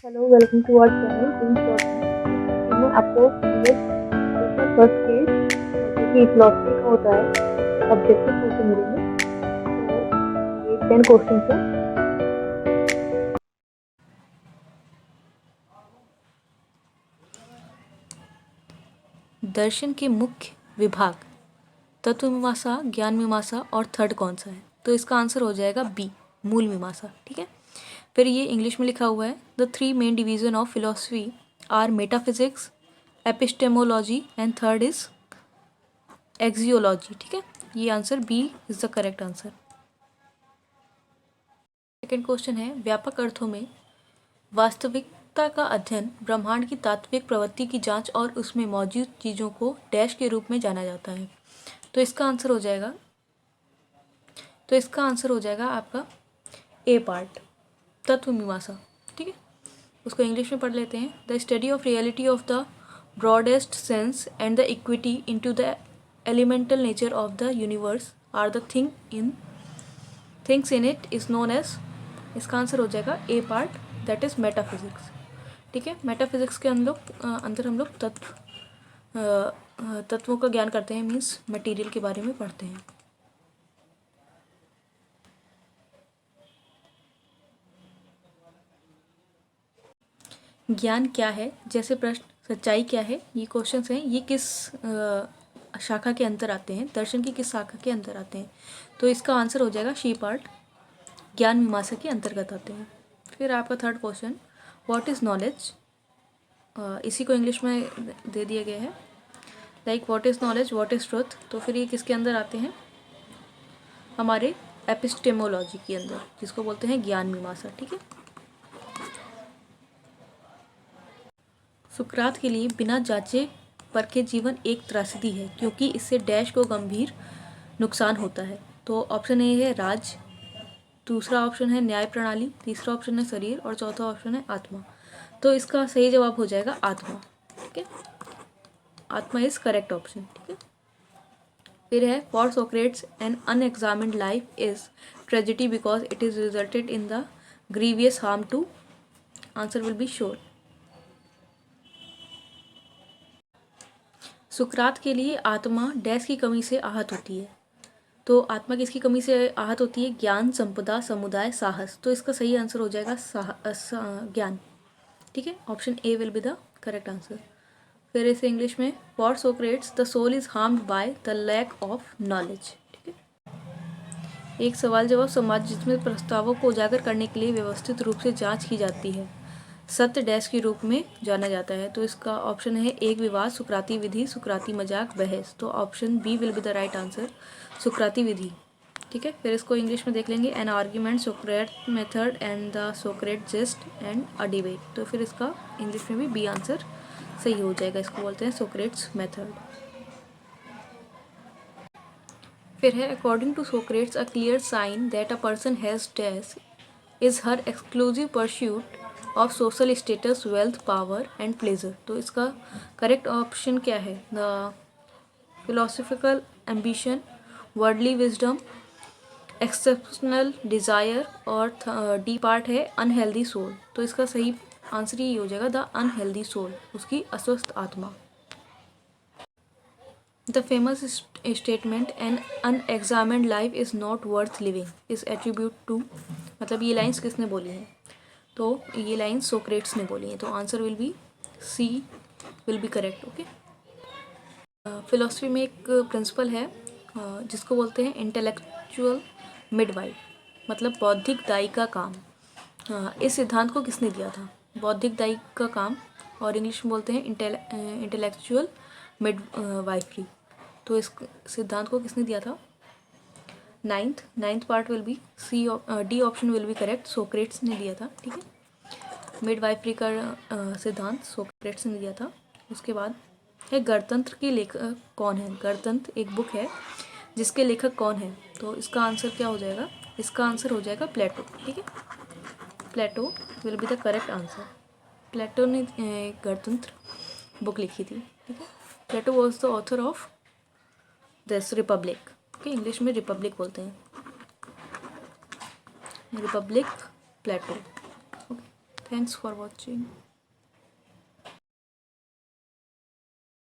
Hello, welcome to our channel in short में। मैं आपको प्रीवियस पेपर फर्स्ट के जो कि फिलोसफी का होता है ऑब्जेक्टिव क्वेश्चन मिलेंगे। तो ये 10 क्वेश्चन है। दर्शन के मुख्य विभाग तत्व मीमांसा, ज्ञान मीमांसा और थर्ड कौन सा है? तो इसका आंसर हो जाएगा बी, मूल मीमांसा। ठीक है, फिर ये इंग्लिश में लिखा हुआ है, the 3 main division of philosophy are metaphysics, epistemology and third is axiology. ठीक है, ये answer B is the correct answer. Second question है, व्यापक अर्थों में वास्तविकता का अध्ययन ब्रह्मांड की तात्विक प्रवृत्ति की जांच और उसमें मौजूद चीज़ों को डैश के रूप में जाना जाता है। तो इसका आंसर हो जाएगा आपका ए पार्ट, तत्व मीमांसा। ठीक है, उसको इंग्लिश में पढ़ लेते हैं। The study of reality of the broadest sense and the equity into the elemental nature of the universe or the things in it is known as. इसका आंसर हो जाएगा A part, that is metaphysics. ठीक है, metaphysics के अंदर हम लोग तत्वों का ज्ञान करते हैं, मीन्स मटेरियल के बारे में पढ़ते हैं। ज्ञान क्या है जैसे प्रश्न, सच्चाई क्या है, ये क्वेश्चंस हैं। ये किस शाखा के अंदर आते हैं, दर्शन की किस शाखा के अंदर आते हैं? तो इसका आंसर हो जाएगा शी पार्ट, ज्ञान मीमांसा के अंतर्गत आते हैं। फिर आपका third question, what is knowledge? इसी को इंग्लिश में दे दिया गया है, like what is knowledge, what is truth. तो फिर ये किसके अंदर आते हैं? हमारे एपिस्टेमोलॉजी के अंदर, जिसको बोलते हैं ज्ञान मीमांसा। ठीक है, सुकरात के लिए बिना जांचे परखे जीवन एक त्रासदी है क्योंकि इससे डैश को गंभीर नुकसान होता है। तो ऑप्शन ए है राज, दूसरा ऑप्शन है न्याय प्रणाली, तीसरा ऑप्शन है शरीर और चौथा ऑप्शन है आत्मा। तो इसका सही जवाब हो जाएगा आत्मा। ठीक है, आत्मा इज करेक्ट ऑप्शन। ठीक है, फिर है for Socrates an unexamined life is tragedy because it is resulted in the grievous harm to. Answer will be sure. सुकरात के लिए आत्मा डैश की कमी से आहत होती है। तो आत्मा किसकी कमी से आहत होती है? ज्ञान, संपदा, समुदाय, साहस। तो इसका सही आंसर हो जाएगा ज्ञान। ठीक है, option A will be the correct answer. फिर इसे इंग्लिश में, for Socrates the soul is harmed by the lack of knowledge. ठीक है, एक सवाल जवाब समाज जिसमें प्रस्तावों को उजागर करने के लिए व्यवस्थित रूप से जांच की जाती है, सत्य डैश के रूप में जाना जाता है। तो इसका ऑप्शन है एक विवाद, सुकराती विधि, सुकराती मजाक, बहस। तो option B will be the right answer, सुकराती विधि। ठीक है, फिर इसको इंग्लिश में देख लेंगे, an argument, Socratic method and the Socratic jest and a debate. तो फिर इसका इंग्लिश में भी बी आंसर सही हो जाएगा, इसको बोलते हैं सोक्रेट्स मेथड। फिर है, according to Socrates a clear sign that a person has dash is her exclusive pursuit of social status, wealth, power and pleasure. तो इसका करेक्ट ऑप्शन क्या है? The philosophical ambition, worldly wisdom, exceptional desire और D part है unhealthy soul. तो इसका सही answer ही हो जाएगा द अनहेल्दी सोल, उसकी अस्वस्थ आत्मा। The famous statement an unexamined life is not worth living is attribute to, मतलब ये लाइन्स किसने बोली हैं? तो ये लाइन्स सोक्रेट्स ने बोली हैं। तो answer will be C will be correct. Okay, philosophy में एक प्रिंसिपल है जिसको बोलते हैं इंटेलेक्चुअल मिडवाइफ, मतलब बौद्धिक दाई का काम। इस सिद्धांत को किसने दिया था? बौद्धिक दाई का काम, और इंग्लिश में बोलते हैं इंटेलेक्चुअल मिड वाइफरी। तो इस सिद्धांत को किसने दिया था? Ninth part will be C, D option will be correct, Socrates ने दिया था। ठीक है, मिड वाइफरी का सिद्धांत सोक्रेट्स ने दिया था। उसके बाद है गणतंत्र की लेखक कौन है? गणतंत्र एक बुक है जिसके लेखक कौन है? तो इसका आंसर क्या हो जाएगा? इसका आंसर हो जाएगा प्लेटो। ठीक है, Plato will be the correct answer. Plato ने गणतंत्र बुक लिखी थी। ठीक है, Plato was the author of this republic. Okay, English में रिपब्लिक बोलते हैं, republic Plato. Okay, thanks for watching.